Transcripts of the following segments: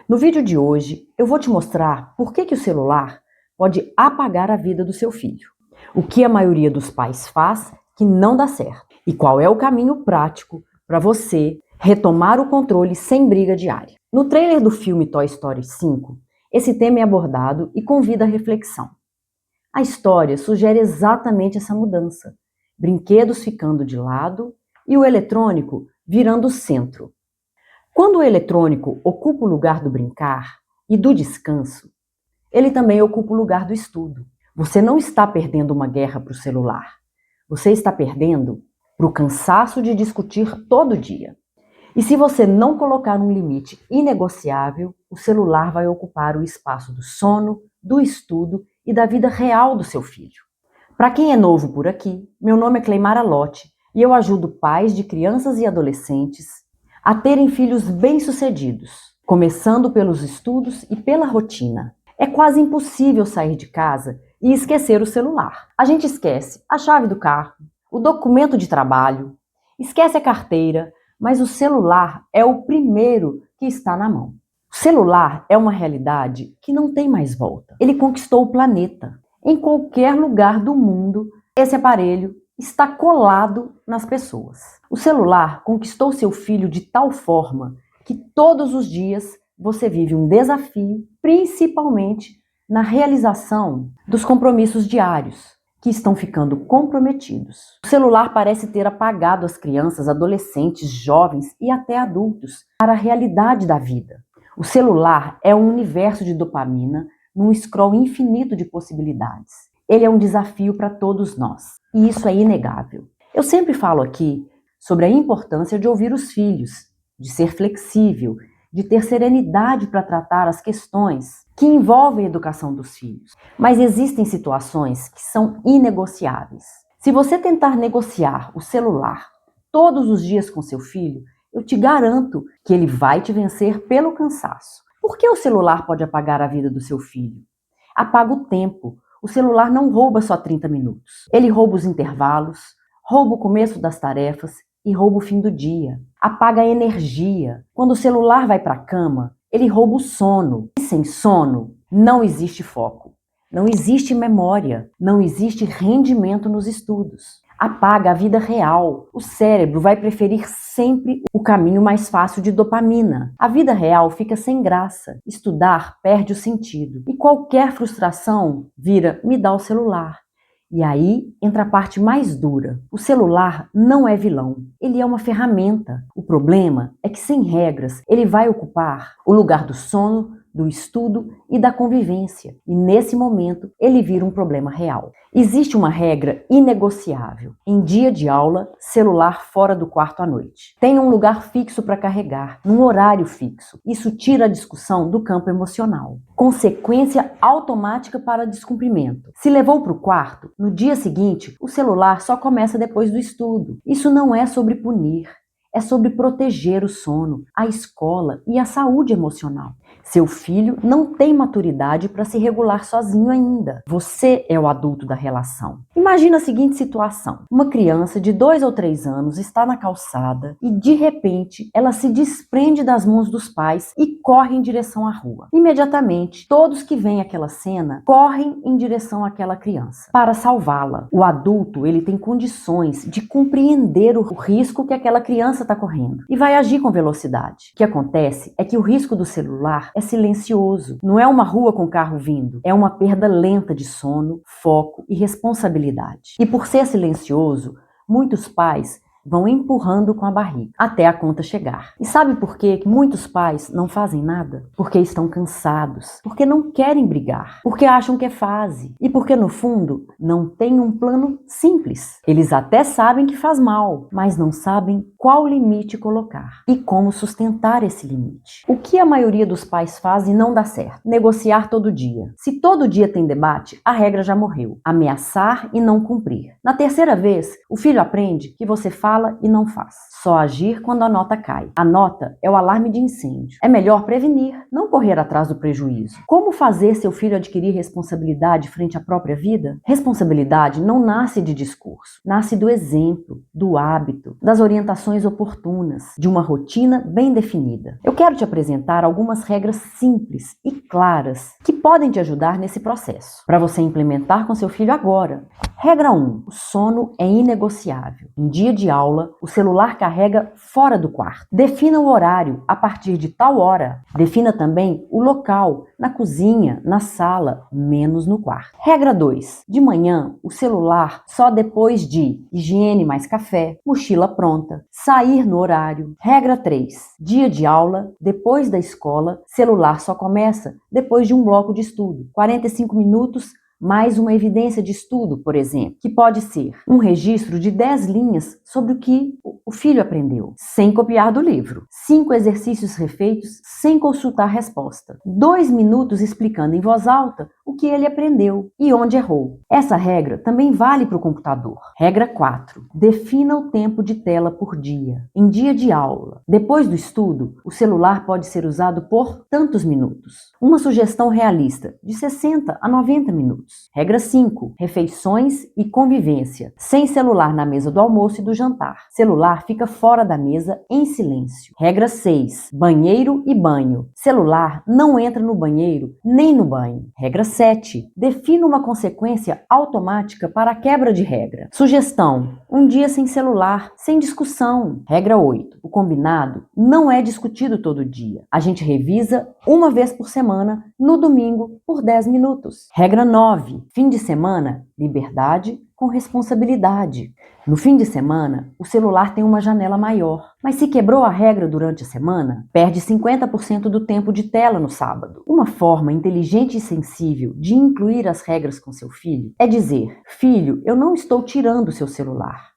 No vídeo de hoje, eu vou te mostrar por que o celular pode apagar a vida do seu filho. O que a maioria dos pais faz que não dá certo. E qual é o caminho prático para você retomar o controle sem briga diária. No trailer do filme Toy Story 5, esse tema é abordado e convida a reflexão. A história sugere exatamente essa mudança. Brinquedos ficando de lado e o eletrônico virando o centro. Quando o eletrônico ocupa o lugar do brincar e do descanso, ele também ocupa o lugar do estudo. Você não está perdendo uma guerra para o celular. Você está perdendo para o cansaço de discutir todo dia. E se você não colocar um limite inegociável, o celular vai ocupar o espaço do sono, do estudo e da vida real do seu filho. Para quem é novo por aqui, meu nome é Cleimara Lotti e eu ajudo pais de crianças e adolescentes a terem filhos bem-sucedidos, começando pelos estudos e pela rotina. É quase impossível sair de casa e esquecer o celular. A gente esquece a chave do carro, o documento de trabalho, esquece a carteira, mas o celular é o primeiro que está na mão. O celular é uma realidade que não tem mais volta. Ele conquistou o planeta. Em qualquer lugar do mundo, esse aparelho está colado nas pessoas. O celular conquistou seu filho de tal forma que todos os dias você vive um desafio, principalmente na realização dos compromissos diários, que estão ficando comprometidos. O celular parece ter apagado as crianças, adolescentes, jovens e até adultos para a realidade da vida. O celular é um universo de dopamina num scroll infinito de possibilidades. Ele é um desafio para todos nós, e isso é inegável. Eu sempre falo aqui sobre a importância de ouvir os filhos, de ser flexível, de ter serenidade para tratar as questões que envolvem a educação dos filhos. Mas existem situações que são inegociáveis. Se você tentar negociar o celular todos os dias com seu filho, eu te garanto que ele vai te vencer pelo cansaço. Por que o celular pode apagar a vida do seu filho? Apaga o tempo. O celular não rouba só 30 minutos. Ele rouba os intervalos, rouba o começo das tarefas e rouba o fim do dia. Apaga a energia. Quando o celular vai para a cama, ele rouba o sono. E sem sono, não existe foco. Não existe memória. Não existe rendimento nos estudos. Apaga a vida real. O cérebro vai preferir sempre o caminho mais fácil de dopamina. A vida real fica sem graça. Estudar perde o sentido. E qualquer frustração vira me dá o celular. E aí entra a parte mais dura. O celular não é vilão. Ele é uma ferramenta. O problema é que, sem regras, ele vai ocupar o lugar do sono, do estudo e da convivência. E nesse momento, ele vira um problema real. Existe uma regra inegociável. Em dia de aula, celular fora do quarto à noite. Tenha um lugar fixo para carregar, num horário fixo. Isso tira a discussão do campo emocional. Consequência automática para descumprimento. Se levou para o quarto, no dia seguinte, o celular só começa depois do estudo. Isso não é sobre punir. É sobre proteger o sono, a escola e a saúde emocional. Seu filho não tem maturidade para se regular sozinho ainda. Você é o adulto da relação. Imagina a seguinte situação. Uma criança de 2 ou 3 anos está na calçada e, de repente, ela se desprende das mãos dos pais e corre em direção à rua. Imediatamente, todos que veem aquela cena correm em direção àquela criança para salvá-la. O adulto, ele tem condições de compreender o risco que aquela criança está correndo e vai agir com velocidade. O que acontece é que o risco do celular é silencioso. Não é uma rua com carro vindo. É uma perda lenta de sono, foco e responsabilidade. E por ser silencioso, muitos pais vão empurrando com a barriga até a conta chegar. E sabe por que muitos pais não fazem nada? Porque estão cansados, porque não querem brigar, porque acham que é fase e porque no fundo não tem um plano simples. Eles até sabem que faz mal, mas não sabem qual limite colocar e como sustentar esse limite. O que a maioria dos pais faz e não dá certo? Negociar todo dia. Se todo dia tem debate, a regra já morreu. Ameaçar e não cumprir. Na terceira vez, o filho aprende que você fala fala e não faz. Só agir quando a nota cai. A nota é o alarme de incêndio. É melhor prevenir, não correr atrás do prejuízo. Como fazer seu filho adquirir responsabilidade frente à própria vida? Responsabilidade não nasce de discurso, nasce do exemplo, do hábito, das orientações oportunas, de uma rotina bem definida. Eu quero te apresentar algumas regras simples e claras que podem te ajudar nesse processo, para você implementar com seu filho agora. Regra 1. O sono é inegociável. Em dia de aula, o celular carrega fora do quarto. Defina o horário a partir de tal hora. Defina também o local, na cozinha, na sala, menos no quarto. Regra 2. De manhã, o celular só depois de higiene mais café, mochila pronta, sair no horário. Regra 3. Dia de aula, depois da escola, celular só começa depois de um bloco de estudo. 45 minutos mais uma evidência de estudo, por exemplo, que pode ser um registro de 10 linhas sobre o que o filho aprendeu, sem copiar do livro. 5 exercícios refeitos sem consultar a resposta. 2 minutos explicando em voz alta o que ele aprendeu e onde errou. Essa regra também vale para o computador. Regra 4. Defina o tempo de tela por dia. Em dia de aula, depois do estudo, o celular pode ser usado por tantos minutos. Uma sugestão realista, de 60 a 90 minutos. Regra 5. Refeições e convivência. Sem celular na mesa do almoço e do jantar. Celular fica fora da mesa em silêncio. Regra 6. Banheiro e banho. Celular não entra no banheiro nem no banho. Regra 7. Defina uma consequência automática para a quebra de regra. Sugestão: um dia sem celular, sem discussão. Regra 8. O combinado não é discutido todo dia. A gente revisa uma vez por semana, no domingo, por 10 minutos. Regra 9. Fim de semana, liberdade com responsabilidade. No fim de semana, o celular tem uma janela maior. Mas se quebrou a regra durante a semana, perde 50% do tempo de tela no sábado. Uma forma inteligente e sensível de incluir as regras com seu filho é dizer: filho, eu não estou tirando o seu celular.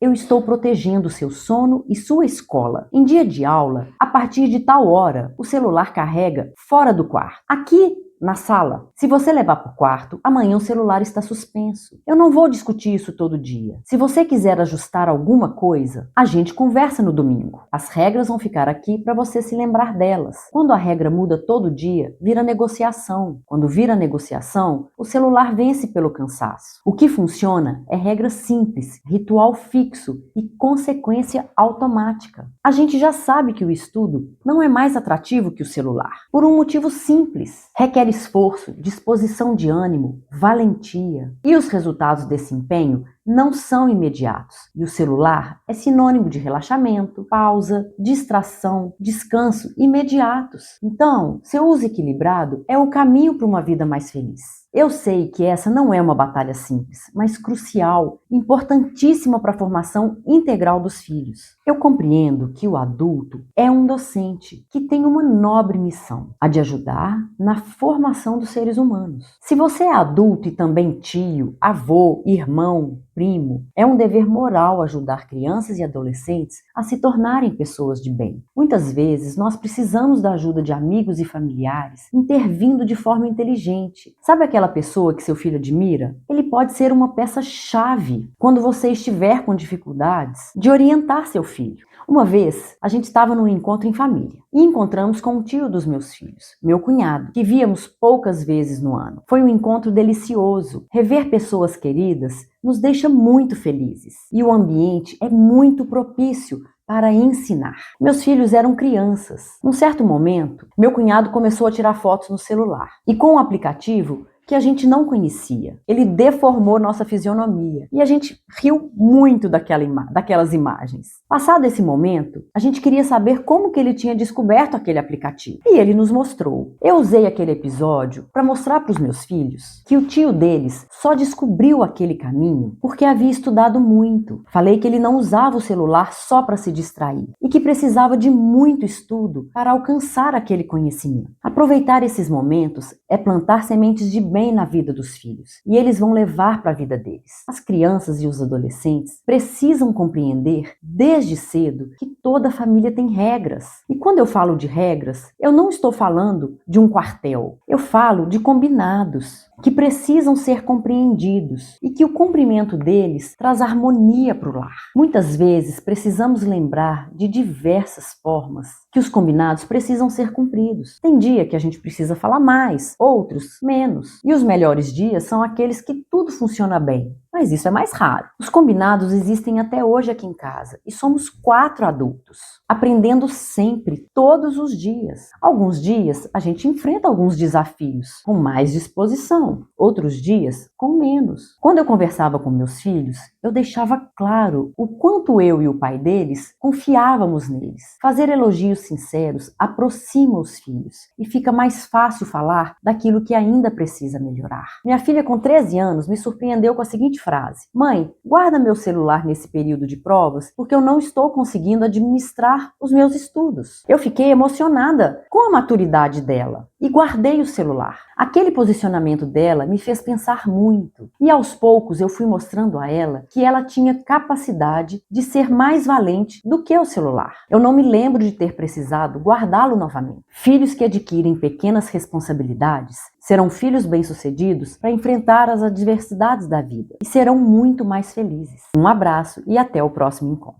Eu estou protegendo seu sono e sua escola. Em dia de aula, a partir de tal hora, o celular carrega fora do quarto. Aqui, na sala. Se você levar para o quarto, amanhã o celular está suspenso. Eu não vou discutir isso todo dia. Se você quiser ajustar alguma coisa, a gente conversa no domingo. As regras vão ficar aqui para você se lembrar delas. Quando a regra muda todo dia, vira negociação. Quando vira negociação, o celular vence pelo cansaço. O que funciona é regra simples, ritual fixo e consequência automática. A gente já sabe que o estudo não é mais atrativo que o celular, por um motivo simples. Requer esforço, disposição de ânimo, valentia. E os resultados desse empenho não são imediatos. E o celular é sinônimo de relaxamento, pausa, distração, descanso imediatos. Então, seu uso equilibrado é o caminho para uma vida mais feliz. Eu sei que essa não é uma batalha simples, mas crucial, importantíssima para a formação integral dos filhos. Eu compreendo que o adulto é um docente que tem uma nobre missão, a de ajudar na formação dos seres humanos. Se você é adulto e também tio, avô, irmão, primo, é um dever moral ajudar crianças e adolescentes a se tornarem pessoas de bem. Muitas vezes nós precisamos da ajuda de amigos e familiares, intervindo de forma inteligente. Sabe aquela pessoa que seu filho admira? Ele pode ser uma peça-chave quando você estiver com dificuldades de orientar seu filho. Uma vez, a gente estava num encontro em família e encontramos com um tio dos meus filhos, meu cunhado, que víamos poucas vezes no ano. Foi um encontro delicioso. Rever pessoas queridas nos deixa muito felizes e o ambiente é muito propício para ensinar. Meus filhos eram crianças. Num certo momento, meu cunhado começou a tirar fotos no celular e com um aplicativo que a gente não conhecia. Ele deformou nossa fisionomia e a gente riu muito daquelas imagens. Passado esse momento, a gente queria saber como que ele tinha descoberto aquele aplicativo e ele nos mostrou. Eu usei aquele episódio para mostrar para os meus filhos que o tio deles só descobriu aquele caminho porque havia estudado muito. Falei que ele não usava o celular só para se distrair e que precisava de muito estudo para alcançar aquele conhecimento. Aproveitar esses momentos é plantar sementes de bem na vida dos filhos e eles vão levar para a vida deles. As crianças e os adolescentes precisam compreender desde cedo que toda família tem regras. E quando eu falo de regras, eu não estou falando de um quartel. Eu falo de combinados. que precisam ser compreendidos e que o cumprimento deles traz harmonia para o lar. Muitas vezes precisamos lembrar de diversas formas que os combinados precisam ser cumpridos. Tem dia que a gente precisa falar mais, outros menos. E os melhores dias são aqueles que tudo funciona bem. Mas isso é mais raro. Os combinados existem até hoje aqui em casa e somos 4 adultos, aprendendo sempre, todos os dias. Alguns dias a gente enfrenta alguns desafios com mais disposição, outros dias com menos. Quando eu conversava com meus filhos, eu deixava claro o quanto eu e o pai deles confiávamos neles. Fazer elogios sinceros aproxima os filhos e fica mais fácil falar daquilo que ainda precisa melhorar. Minha filha com 13 anos me surpreendeu com a seguinte frase: mãe, guarda meu celular nesse período de provas porque eu não estou conseguindo administrar os meus estudos. Eu fiquei emocionada com a maturidade dela e guardei o celular. Aquele posicionamento dela me fez pensar muito e aos poucos eu fui mostrando a ela que ela tinha capacidade de ser mais valente do que o celular. Eu não me lembro de ter precisado guardá-lo novamente. Filhos que adquirem pequenas responsabilidades serão filhos bem-sucedidos para enfrentar as adversidades da vida e serão muito mais felizes. Um abraço e até o próximo encontro.